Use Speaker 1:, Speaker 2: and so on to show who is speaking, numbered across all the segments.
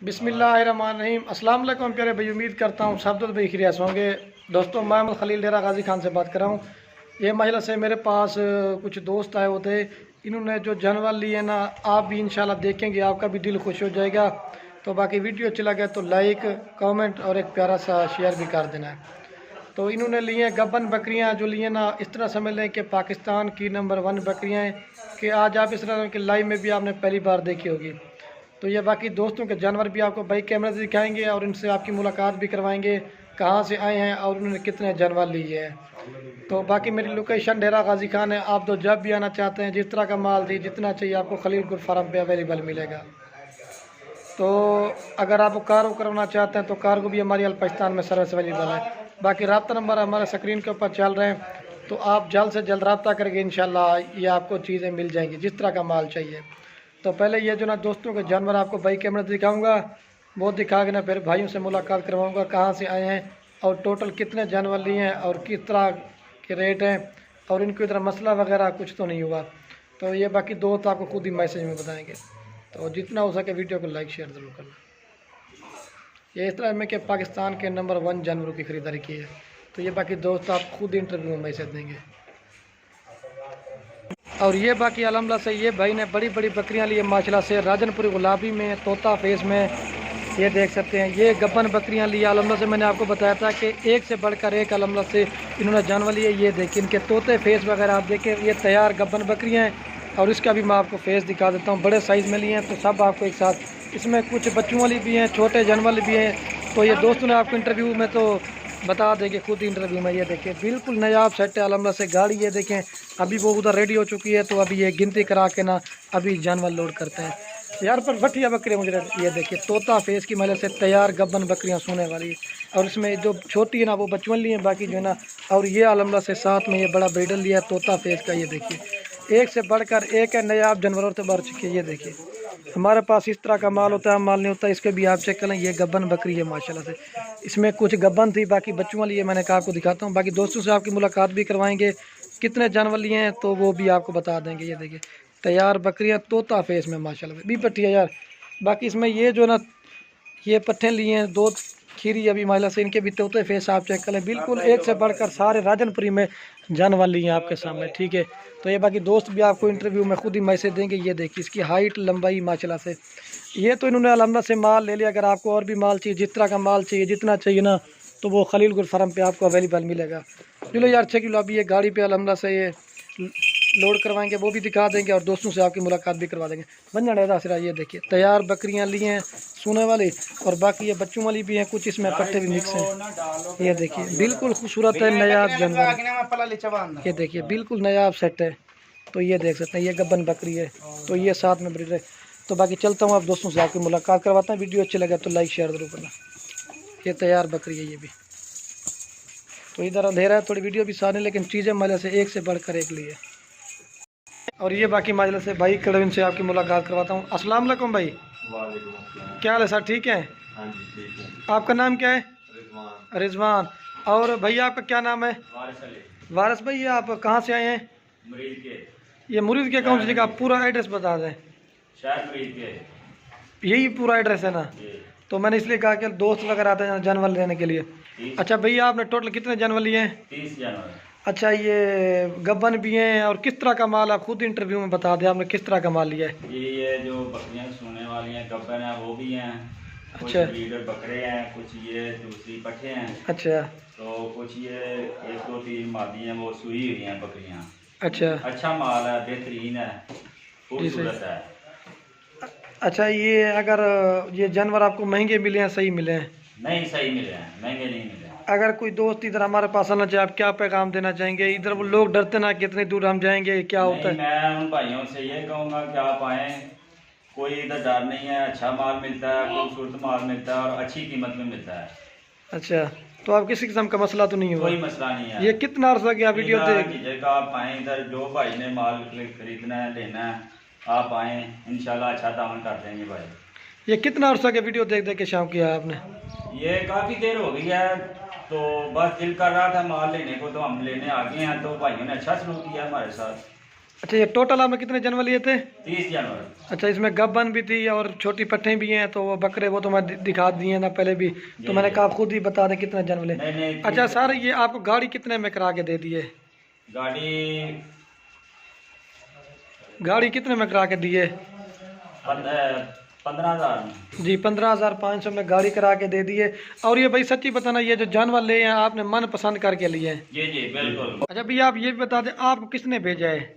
Speaker 1: बिस्मिल्लाहिर्रहमानिर्रहीम। अस्सलाम वालेकुम प्यारे भाई, उम्मीद करता हूँ सब भाई खैरियत होंगे। दोस्तों, मैं खलील डेरा गाजी खान से बात कर रहा हूँ। ये महिला से मेरे पास कुछ दोस्त आए हुए थे। इन्होंने जो जानवर लिए ना, आप भी इंशाल्लाह देखेंगे, आपका भी दिल खुश हो जाएगा। तो बाकी वीडियो अच्छा लगे तो लाइक, कमेंट और एक प्यारा सा शेयर भी कर देना है। तो इन्होंने लिए गब्बन बकरियाँ, जो लिए ना इस तरह समझ लें कि पाकिस्तान की नंबर 1 बकरियाँ हैं कि आज आप इस तरह के लाइव में भी आपने पहली बार देखी होगी। तो ये बाकी दोस्तों के जानवर भी आपको बाइक कैमरे से दिखाएंगे और इनसे आपकी मुलाकात भी करवाएंगे, कहाँ से आए हैं और उन्होंने कितने जानवर लिए हैं। तो बाकी मेरी लोकेशन डेरा गाजी खान है। आप तो जब भी आना चाहते हैं, जिस तरह का माल चाहिए, जितना चाहिए, आपको खलील गुड फार्म पे अवेलेबल मिलेगा। तो अगर आप कार्गो करवाना चाहते हैं तो कार्गो भी हमारी पाकिस्तान में सर्विस अवेलेबल है। बाकी रब्ता नंबर हमारे स्क्रीन के ऊपर चल रहे हैं, तो आप जल्द से जल्द रब्ता करके इंशाल्लाह ये आपको चीज़ें मिल जाएंगी जिस तरह का माल चाहिए। तो पहले ये जो ना दोस्तों के जानवर आपको बाइक कैमरे से दिखाऊंगा, वो दिखा के ना फिर भाइयों से मुलाकात करवाऊंगा, कहाँ से आए हैं और टोटल कितने जानवर लिए हैं और किस तरह के रेट हैं और इनको इधर मसला वगैरह कुछ तो नहीं हुआ। तो ये बाकी दोस्त आपको खुद ही मैसेज में बताएंगे। तो जितना हो सके वीडियो को लाइक शेयर ज़रूर करना। ये इस तरह में कि पाकिस्तान के नंबर 1 जानवरों की ख़रीदारी की है। तो ये बाकी दोस्त आप खुद इंटरव्यू में मैसेज देंगे। और ये बाकी अलहमदुलिल्लाह से ये भाई ने बड़ी बड़ी बकरियां ली है माशाल्लाह से, राजनपुरी गुलाबी में, तोता फेस में। ये देख सकते हैं, ये गब्बन बकरियां ली अलहमदुलिल्लाह से। मैंने आपको बताया था कि एक से बढ़कर एक अलहमदुलिल्लाह से इन्होंने जानवर लिए। ये देखिए इनके तोते फेस वगैरह आप देखें, ये तैयार गब्बन बकरियाँ हैं। और इसका भी मैं आपको फेस दिखा देता हूँ, बड़े साइज़ में लिए हैं। तो सब आपको एक साथ, इसमें कुछ बच्चों वाली भी हैं, छोटे जानवर भी हैं। तो ये दोस्तों ने आपको इंटरव्यू में तो बता देंगे, खुद ही इंटरव्यू में। ये देखिए बिल्कुल नायाब सेट है अलहमदुलिल्लाह से गाड़ी। ये देखें अभी वो उधर रेडी हो चुकी है, तो अभी ये गिनती करा के ना अभी जानवर लोड करते हैं यार। पर बटिया बकरियाँ मुझे ये देखिए तोता फेस की महिला से तैयार गब्बन बकरियाँ सोने वाली। और इसमें जो छोटी है ना वो बचपन लिए हैं, बाकी जो है ना। और ये अलहमदुलिल्लाह से साथ में ये बड़ा ब्रीडर लिया है तोता फेस का। ये देखिए एक से बढ़कर एक है, नायाब जानवरों से बढ़ चुके हैं। ये देखिए हमारे पास इस तरह का माल होता है, माल नहीं होता। इसके भी आप चेक करें, ये गब्बन बकरी है माशाल्लाह से। इसमें कुछ गब्बन थी, बाकी बच्चों वाली है। मैंने कहा आपको दिखाता हूँ, बाकी दोस्तों से आपकी मुलाकात भी करवाएंगे, कितने जानवर लिए हैं तो वो भी आपको बता देंगे। ये देखिए तैयार बकरियाँ तोता फेस में माशाल्लाह से भी पट्टी है यार। बाकी इसमें ये जो ना ये पट्ठे लिए हैं, 2 खीरी अभी महिला से, इनके भी तोते फेस आप चेक करें। बिल्कुल एक से बढ़कर सारे राजनपुरी में जानवर लिए हैं आपके सामने, ठीक है। तो ये बाकी दोस्त भी आपको इंटरव्यू में खुद ही मैसेज देंगे। ये देखिए इसकी हाइट लंबाई माशाल्लाह से। ये तो इन्होंने अलहमदा से माल ले लिया। अगर आपको और भी माल चाहिए, जिस तरह का माल चाहिए, जितना चाहिए ना, तो वो खलील गुड फार्म पे आपको अवेलेबल मिलेगा। चलो यार 6 किलो अभी ये गाड़ी पे अलहमदा से ये लोड करवाएंगे, वो भी दिखा देंगे और दोस्तों से आपकी मुलाकात भी करवा देंगे। बंजन सिरा ये देखिए तैयार बकरियां ली हैं सोने वाली, और बाकी ये बच्चों वाली भी हैं, कुछ इसमें पट्टे भी मिक्स हैं। ये देखिए बिल्कुल खूबसूरत है, नायाब जानवर। ये देखिए बिल्कुल नायाब सेट है। तो ये देख सकते हैं, ये गब्बन बकरी है। तो ये साथ में ब्रीडर है। तो बाकी चलता हूँ, आप दोस्तों से आपकी मुलाकात करवाते हैं। वीडियो अच्छी लगे तो लाइक शेयर जरूर करना। ये तैयार बकरी है ये भी। तो इधर अंधेरा है, थोड़ी वीडियो भी सारी, लेकिन चीज़ें मजे से एक से बढ़कर एक लिए। और ये बाकी माजला से भाई कड़विन से आपकी मुलाकात करवाता हूँ। अस्सलाम वालेकुम भाई। क्या हाल है सर, ठीक है?
Speaker 2: हाँ जी ठीक है।
Speaker 1: आपका नाम क्या है?
Speaker 2: रिजवान।
Speaker 1: रिजवान। और भैया आपका क्या नाम है? वारिस भाई। ये आप कहाँ से आए हैं?
Speaker 2: मुरीद के।
Speaker 1: ये मुरीद के कौन सी जगह? आप पूरा एड्रेस बता दें।
Speaker 2: शायद मुरीद के
Speaker 1: यही पूरा एड्रेस है ना? तो मैंने इसलिए कहा कि दोस्त वगैरह आते हैं जानवर लेने के लिए। अच्छा भैया आपने टोटल कितने जानवर लिए हैं?
Speaker 2: 30 जानवर।
Speaker 1: अच्छा ये गब्बन भी हैं, और किस तरह का माल? आप खुद इंटरव्यू में बता दें आपने किस तरह का माल लिया है।
Speaker 2: ये जो बकरियां सोने वाली हैं गब्बन है वो भी हैं। कुछ
Speaker 1: अच्छा।
Speaker 2: ब्रीडर बकरे हैं, कुछ ये दूसरी पट्ठे हैं।
Speaker 1: अच्छा।
Speaker 2: तो कुछ ये 1 2 3 मादी हैं, वो सुई हुई हैं बकरियां।
Speaker 1: अच्छा।
Speaker 2: अच्छा माल है, बेहतरीन है, खूबसूरत है।
Speaker 1: अच्छा ये अगर ये जानवर आपको महंगे मिले हैं, सही मिले हैं?
Speaker 2: नहीं सही मिले हैं, महंगे नहीं मिले हैं।
Speaker 1: अगर कोई दोस्त इधर हमारे पास आना चाहे, आप क्या पैगाम देना चाहेंगे? इधर वो लोग डरते ना कितनी दूर हम जाएंगे, क्या होता है?
Speaker 2: मैं उन भाइयों से ये कहूँगा कि आप आएँ, कोई इधर डर नहीं है। अच्छा माल मिलता है, खूबसूरत माल मिलता है और अच्छी कीमत में मिलता है।
Speaker 1: अच्छा, तो आप किसी किस्म का मसला तो नहीं हुआ?
Speaker 2: कोई मसला नहीं है।
Speaker 1: ये कितना अर्सा गया वीडियो देख?
Speaker 2: आप आए इधर, जो भाई ने माल खरीदना है, लेना है, आप आए, इंशाल्लाह अच्छा दामन कर देंगे भाई।
Speaker 1: ये कितना अर्सा के वीडियो देख देख के शाम किया है आपने?
Speaker 2: ये काफ़ी देर हो गई है, तो बस दिल कर रहा था माल लेने को, तो हम लेने आ गए हैं। तो भाइयों ने अच्छा सलूक किया हमारे साथ।
Speaker 1: अच्छा, ये टोटल आपने कितने जानवर लिए थे?
Speaker 2: 30 जानवर।
Speaker 1: अच्छा, इसमें गब्बन भी थी और छोटी पट्टें भी हैं, तो वो बकरे वो तो मैं दिखा दिए ना पहले भी, तो मैंने कहा आप खुद ही बता दें कितने जानवर लिए।
Speaker 2: नहीं,
Speaker 1: अच्छा सर, ये आपको गाड़ी कितने में करा के दे दी है? गाड़ी कितने में करा के दी है?
Speaker 2: 15,000 में।
Speaker 1: जी, 15,500 में गाड़ी करा के दे दी है। और ये भाई सच्ची बताना, ये जो जानवर ले हैं आपने मन पसंद करके लिए हैं?
Speaker 2: जी जी बिल्कुल।
Speaker 1: अच्छा भैया, आप ये भी बता दें आपको किसने भेजा है?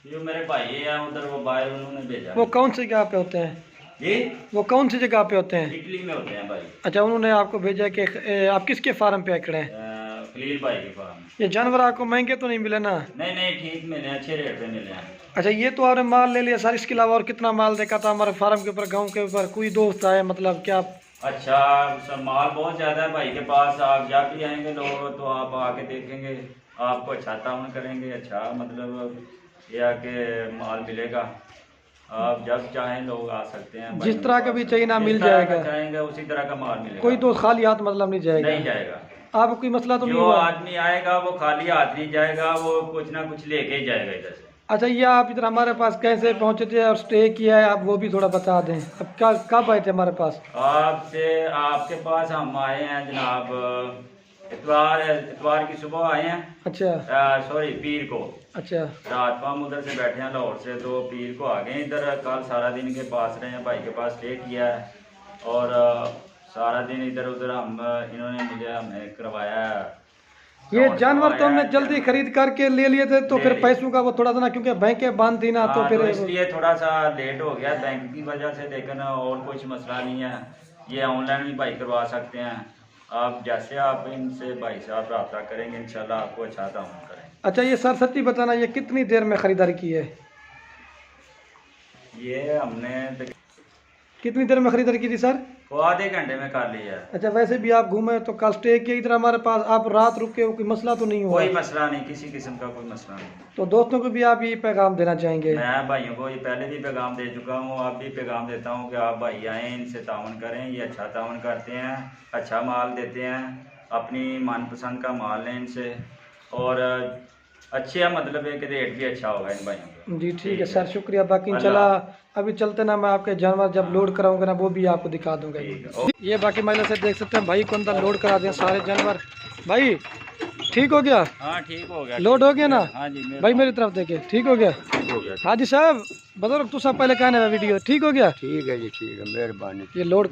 Speaker 2: जो मेरे भाई है उधर, वो बाहर, उन्होंने भेजा।
Speaker 1: वो कौन सी जगह पे होते हैं
Speaker 2: जी?
Speaker 1: वो कौन सी जगह पे होते हैं?
Speaker 2: इटली में होते हैं भाई।
Speaker 1: अच्छा, उन्होंने आपको भेजा कि आप किसके फार्म पे खड़े हैं?
Speaker 2: खलील भाई के फार्म।
Speaker 1: ये जानवर आपको महंगे तो नहीं मिले ना?
Speaker 2: नहीं, ठीक मिले, अच्छे रेट पे मिले हैं।
Speaker 1: अच्छा, ये तो आपने माल ले लिया सर, इसके अलावा और कितना माल देखा था हमारे फार्म के ऊपर, गांव के ऊपर? कोई दोस्त आए मतलब क्या?
Speaker 2: अच्छा सर, माल बहुत ज़्यादा है भाई के पास। आप जब भी आएंगे लोग तो आप आके देखेंगे, आपको अच्छा ताउन करेंगे। अच्छा मतलब यह कि माल मिलेगा, आप जब चाहें लोग आ सकते हैं।
Speaker 1: जिस तरह का भी चाहिए ना मिल जाएगा,
Speaker 2: चाहेंगे उसी तरह का माल मिलेगा।
Speaker 1: कोई दोस्त खाली हाथ मतलब नहीं जाएगा?
Speaker 2: नहीं जाएगा।
Speaker 1: आपको कोई मसला तो नहीं
Speaker 2: जो
Speaker 1: हुआ?
Speaker 2: आदमी आएगा वो खाली हाथ नहीं जाएगा, वो कुछ ना कुछ लेके ही जाएगा इधर से।
Speaker 1: अच्छा, ये आप इधर हमारे पास कैसे पहुंचे थे और स्टे किया है, आप वो भी थोड़ा बता दें। अब क्या कब आए थे हमारे पास?
Speaker 2: आपके पास हम आए हैं जनाब, इतवार की सुबह आए हैं।
Speaker 1: अच्छा।
Speaker 2: सॉरी, पीर को।
Speaker 1: अच्छा।
Speaker 2: रात को हम उधर से बैठे हैं लाहौर से, तो पीर को आ गए इधर। कल सारा दिन के पास रहे हैं, भाई के पास स्टे किया है, और सारा दिन इधर उधर इन्होंने हमें करवाया है।
Speaker 1: ये जानवर तो हमने जल्दी खरीद करके ले लिए थे, तो फिर पैसों का वो थोड़ा सा ना, क्योंकि बैंकें बंद थी ना, तो फिर
Speaker 2: इसलिए थोड़ा सा लेट हो गया बैंक की वजह से। लेकिन और कुछ मसला नहीं है, ये ऑनलाइन भी भाई करवा सकते हैं। आप जैसे आप इनसे भाई साहब रब्ता करेंगे, इंशाल्लाह आपको अच्छा दाम करेंगे।
Speaker 1: अच्छा, ये सर सच्ची बताना, ये कितनी देर में खरीदारी की है?
Speaker 2: ये हमने
Speaker 1: कितनी देर में खरीदारी की थी सर?
Speaker 2: वो आधे घंटे में कर लिया है।
Speaker 1: अच्छा, वैसे भी आप घूमे तो कल स्टे किया इधर हमारे पास, आप रात रुके हो, कोई मसला तो नहीं हुआ?
Speaker 2: कोई मसला नहीं, किसी किस्म का कोई मसला नहीं।
Speaker 1: तो दोस्तों को भी आप ये पैगाम देना चाहेंगे?
Speaker 2: मैं भाइयों को ये पहले भी पैगाम दे चुका हूँ, आप भी पैगाम देता हूँ कि आप भाई आएँ, इनसे ताउन करें। ये अच्छा ताउन करते हैं, अच्छा माल देते हैं, अपनी मनपसंद का माल लें इनसे, और अच्छे मतलब है कि रेट भी अच्छा होगा इन भाइयों का।
Speaker 1: जी ठीक है सर, शुक्रिया। बाकी इंशाल्लाह अभी चलते ना, मैं आपके जानवर जब लोड कराऊंगा ना वो भी आपको दिखा दूंगा। ये बाकी महिला से देख सकते हैं, भाई को अंदर लोड करा दिया सारे जानवर। भाई ठीक हो गया?
Speaker 2: हाँ ठीक हो गया,
Speaker 1: लोड हो गया ना?
Speaker 2: हाँ जी
Speaker 1: भाई मेरी तरफ देखे, ठीक हो गया? हाजी साहब बुजुर्ग तू सब पहले कहने वीडियो ठीक हो गया?
Speaker 3: ठीक है जी, ठीक है, मेहरबानी।
Speaker 1: ये लोड